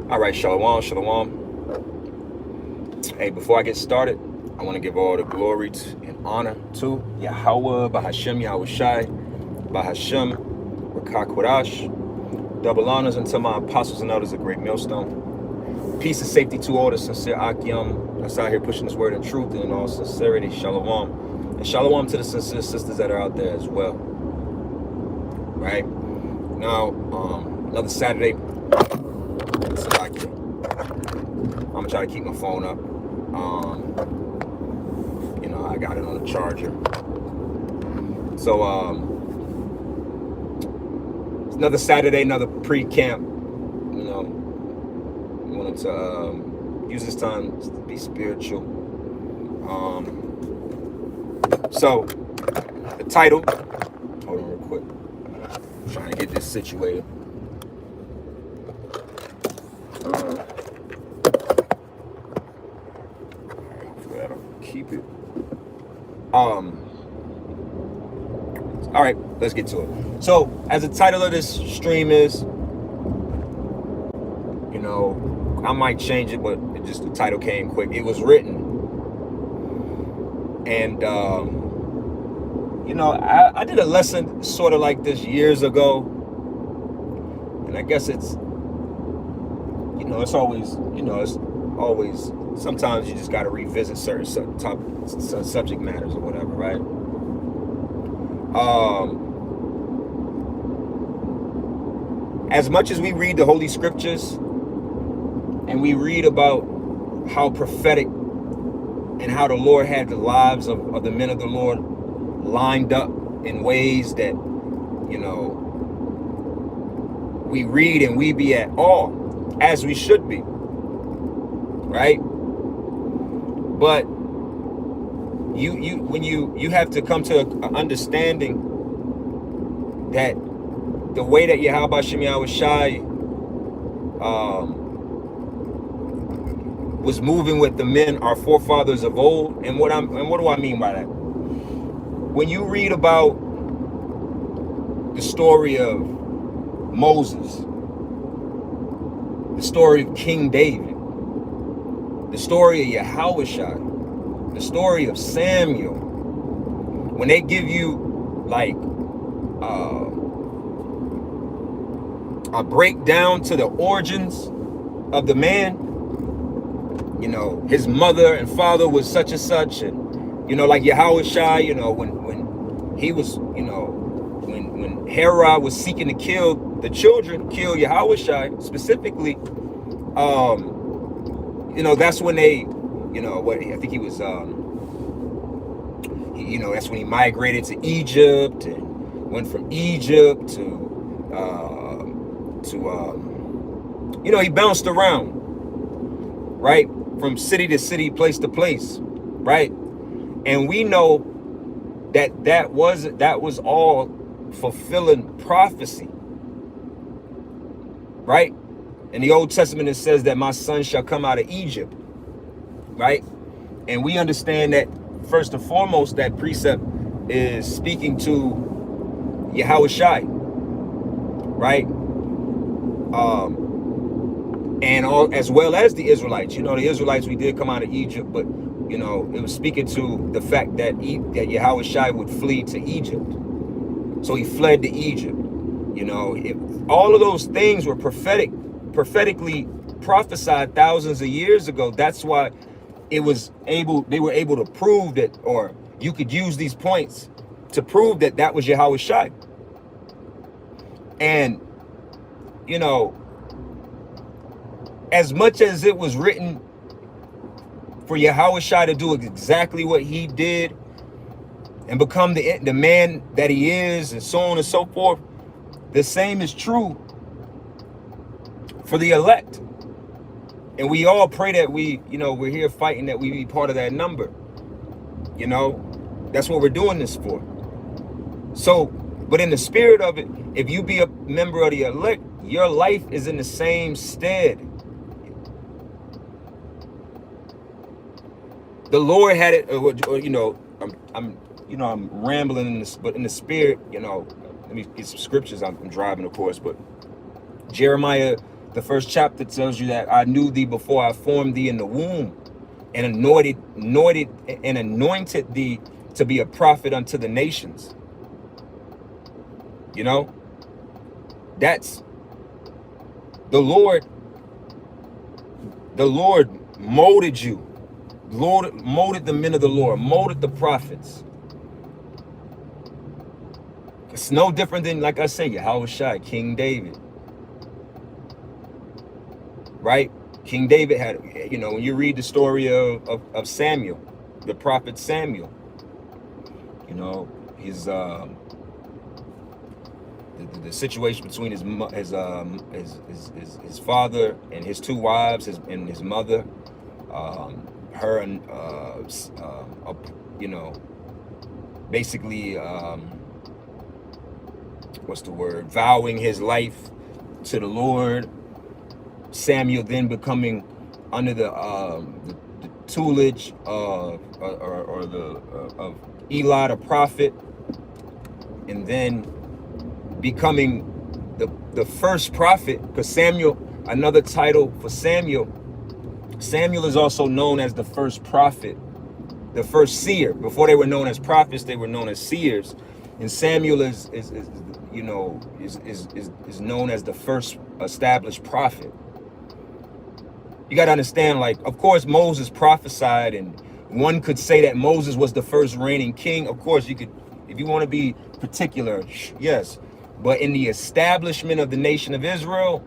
All right, shalom, shalom. Hey, before I get started, I want to give all the glory and honor to Yahweh, Bahashem, Yahweh Shai, Bahashem, Rakak Quadash. Double honors unto my apostles and elders of Great Millstone. Peace and safety to all the sincere Akim that's out here pushing this word in truth and in all sincerity. Shalom. And shalom to the sincere sisters that are out there as well. Right? Now, another Saturday. I'm gonna try to keep my phone up. I got it on the charger. So it's another Saturday, another pre-camp. Wanted to use this time to be spiritual. So the title. Hold on real quick. I'm trying to get this situated. Keep it. All right, let's get to it. So, as the title of this stream is, I might change it, but the title came quick. It was written, and I did a lesson sort of like this years ago, and I guess it's always. Sometimes you just got to revisit certain subject matters or whatever, right? As much as we read the Holy Scriptures and we read about how prophetic and how the Lord had the lives of the men of the Lord lined up in ways that, we read and we be at awe, as we should be, right? But you have to come to an understanding that the way that Yahweh Shem Yahweh Shai was moving with the men, our forefathers of old, and what do I mean by that? When you read about the story of Moses, the story of King David, the story of Yahushua, the story of Samuel, when they give you like a breakdown to the origins of the man, his mother and father was such and such, and like Yahushua, when he was, when Herod was seeking to kill the children, kill Yahushua specifically, that's when they, I think he was, that's when he migrated to Egypt and went from Egypt to he bounced around, right? From city to city, place to place, right? And we know that was all fulfilling prophecy, right? In the Old Testament, it says that my son shall come out of Egypt, right? And we understand that, first and foremost, that precept is speaking to Yahushua, right? And all, as well as the Israelites. The Israelites, we did come out of Egypt, but, it was speaking to the fact that Yahushua would flee to Egypt. So he fled to Egypt. All of those things were prophetically prophesied thousands of years ago. That's why they were able to prove that, or you could use these points to prove that was Yahushua. And as much as it was written for Yahushua to do exactly what he did and become the man that he is, and so on and so forth, the same is true for the elect. And we all pray that we're here fighting, that we be part of that number. That's what we're doing this for. So, but in the spirit of it, if you be a member of the elect, your life is in the same stead. The Lord had it, I'm rambling in this, but in the spirit, let me get some scriptures. I'm driving, of course, but Jeremiah The first chapter tells you that I knew thee before I formed thee in the womb, and anointed thee to be a prophet unto the nations. You know, that's the Lord. The Lord molded you. Lord molded the men of the Lord, molded the prophets. It's no different than, like I say, Yahushua, King David. Right? King David had, you know, when you read the story of Samuel, the prophet Samuel, you know, his the situation between his father and his two wives, and his mother, her and you know, basically what's the word? Vowing his life to the Lord. Samuel then becoming under the tutelage of Eli the prophet, and then becoming the first prophet. Because Samuel, another title for Samuel is also known as the first prophet, the first seer. Before they were known as prophets, they were known as seers. And Samuel is you know, is known as the first established prophet. You got to understand, like, of course, Moses prophesied, and one could say that Moses was the first reigning king. Of course, you could, if you want to be particular, yes. But in the establishment of the nation of Israel,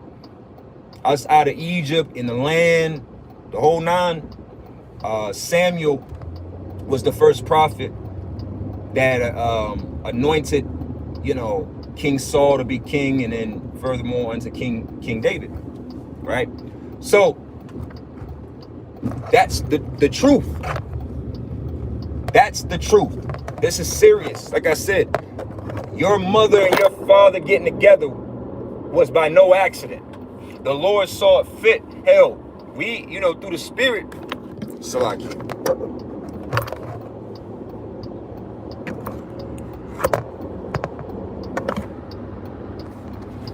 us out of Egypt, in the land, the whole nine, Samuel was the first prophet that anointed, you know, King Saul to be king, and then furthermore unto King David, right? So that's the truth. That's the truth. This is serious. Like I said, your mother and your father getting together was by no accident. The Lord saw it fit. Hell, we, you know, through the Spirit. Salaki.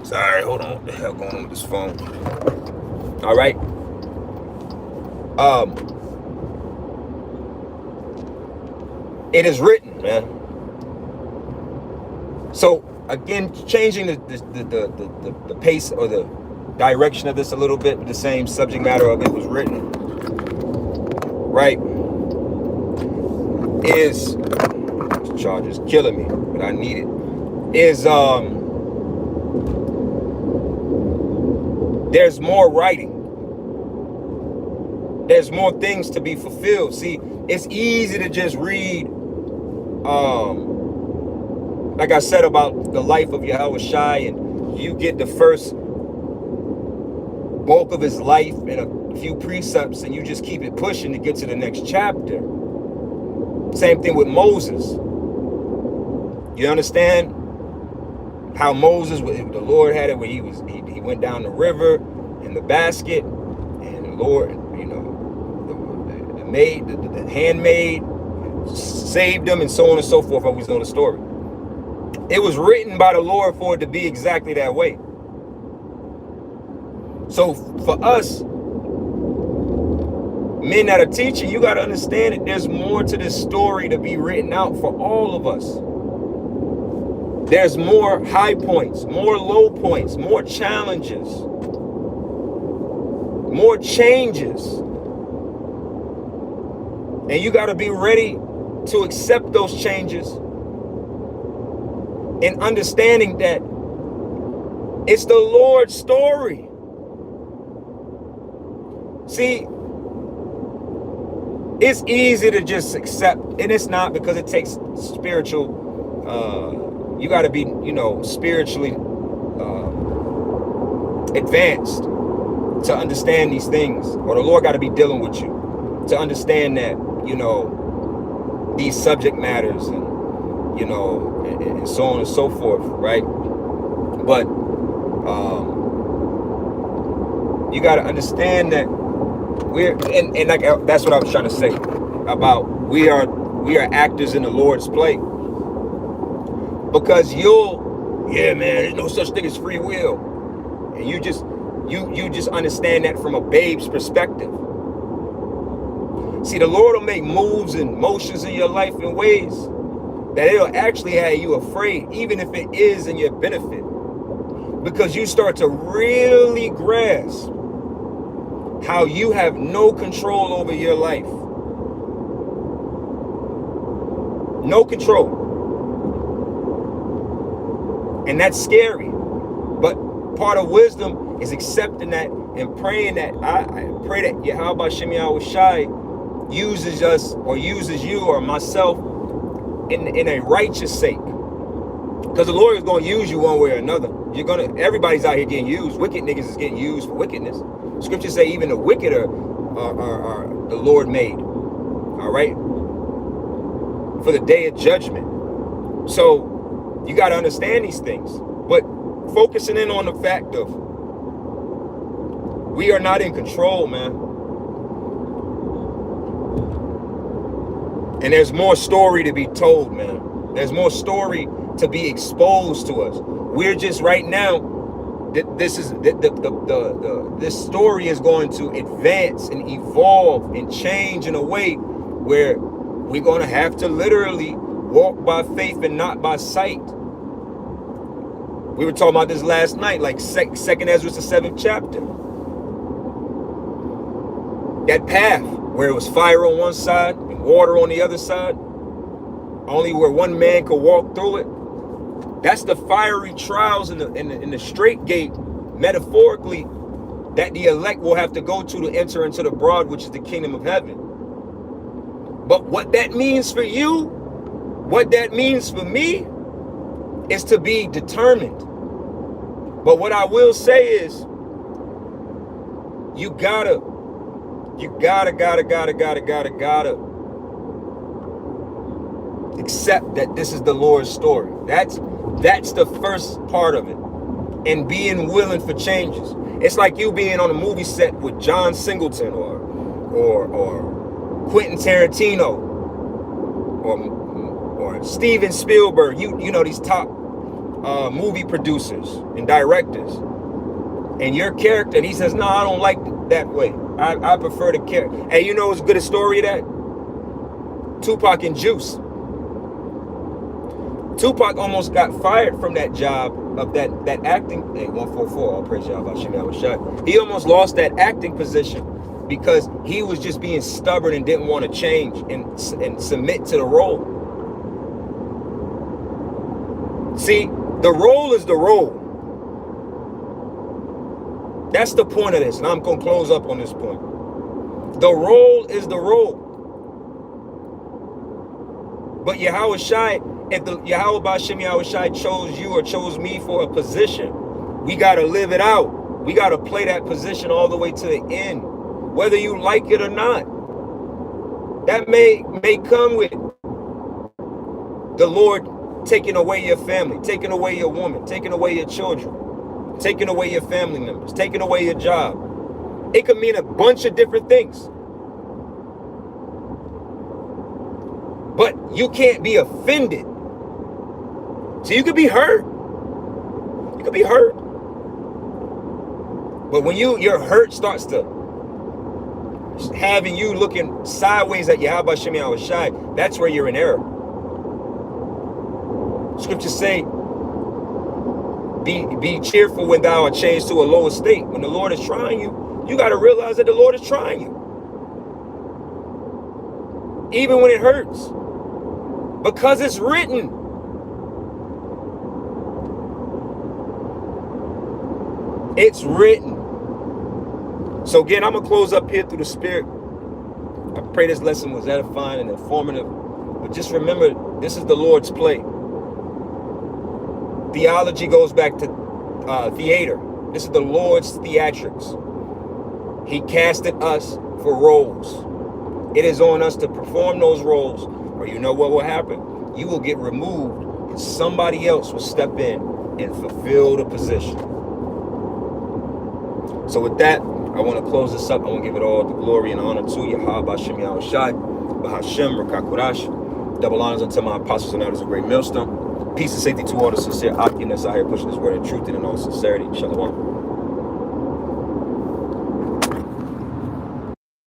Sorry, hold on. What the hell going on with this phone? All right. It is written, man. So again, changing the pace or the direction of this a little bit, but the same subject matter of it was written, right? Is this charger's killing me, but I need it. Is there's more writing. There's more things to be fulfilled. See, it's easy to just read, like I said about the life of Yahushua, and you get the first bulk of his life and a few precepts, and you just keep it pushing to get to the next chapter. Same thing with Moses. You understand how Moses, the Lord had it where he went down the river in the basket, and the Lord, you know, the handmaid saved them, and so on and so forth. I always know the story. It was written by the Lord for it to be exactly that way. So for us, men that are teaching, you got to understand that there's more to this story to be written out for all of us. There's more high points, more low points, more challenges, more changes. And you got to be ready to accept those changes, and understanding that it's the Lord's story. See, it's easy to just accept, and it's not, because it takes spiritual, you got to be, you know, spiritually advanced to understand these things, or the Lord got to be dealing with you to understand that, you know, these subject matters, and, you know, and so on and so forth, right? But you got to understand that we're, and like, that's what I was trying to say about we are actors in the Lord's play. Because yeah, man, there's no such thing as free will, and you just you just understand that from a babe's perspective. See, the Lord will make moves and motions in your life in ways that it'll actually have you afraid, even if it is in your benefit. Because you start to really grasp how you have no control over your life. No control. And that's scary. But part of wisdom is accepting that and praying that. I pray that Yahweh Shem Yahushai uses us or uses you or myself in a righteous sake. Because the Lord is going to use you one way or another. Everybody's out here getting used. Wicked niggas is getting used for wickedness. Scriptures say even the wicked are the Lord made. All right? For the day of judgment. So you got to understand these things. But focusing in on the fact of we are not in control, man. And there's more story to be told, man. There's more story to be exposed to us. We're just right now, this story is going to advance and evolve and change in a way where we're going to have to literally walk by faith and not by sight. We were talking about this last night, like Second Ezra, the 7th chapter. That path where it was fire on one side and water on the other side, only where one man could walk through it. That's the fiery trials in the straight gate, metaphorically, that the elect will have to go to enter into the broad, which is the kingdom of heaven. But what that means for you, what that means for me, is to be determined. But what I will say is, you gotta accept that this is the Lord's story. That's the first part of it. And being willing for changes. It's like you being on a movie set with John Singleton or Quentin Tarantino or Steven Spielberg. You know, these top movie producers and directors. And your character, and he says, no, I don't like it that way. I prefer the character. And you know what's good a story of that? Tupac and Juice. Tupac almost got fired from that job of that acting. Hey, 144, all praise Yahweh Shem Yahushai. He almost lost that acting position because he was just being stubborn and didn't want to change and submit to the role. See, the role is the role. That's the point of this, and I'm going to close up on this point. The role is the role. But Yahushai, if the Yahweh B'Shem Yahushai chose you or chose me for a position, we got to live it out. We got to play that position all the way to the end, whether you like it or not. That may come with the Lord taking away your family, taking away your woman, taking away your children, taking away your family members, taking away your job. It could mean a bunch of different things. But you can't be offended. So you could be hurt. You could be hurt. But when your hurt starts to having you looking sideways at Yahweh Shem Yahushai, that's where you're in error. Scriptures say, be cheerful when thou art changed to a lower state. When the Lord is trying you, you got to realize that the Lord is trying you. Even when it hurts. Because it's written. It's written. So again, I'm going to close up here through the Spirit. I pray this lesson was edifying and informative. But just remember, this is the Lord's play. Theology goes back to theater. This is the Lord's theatrics. He casted us for roles. It is on us to perform those roles, or you know what will happen? You will get removed, and somebody else will step in and fulfill the position. So with that, I want to close this up. I want to give it all the glory and honor to Yahweh B'Shem Yahushai, B'Hashem, Rakakurash. Double honors unto my apostles and elders of Great Millstone. Peace and safety to all the sincere Akim that's out here pushing this word of truth and in all sincerity. Shalom.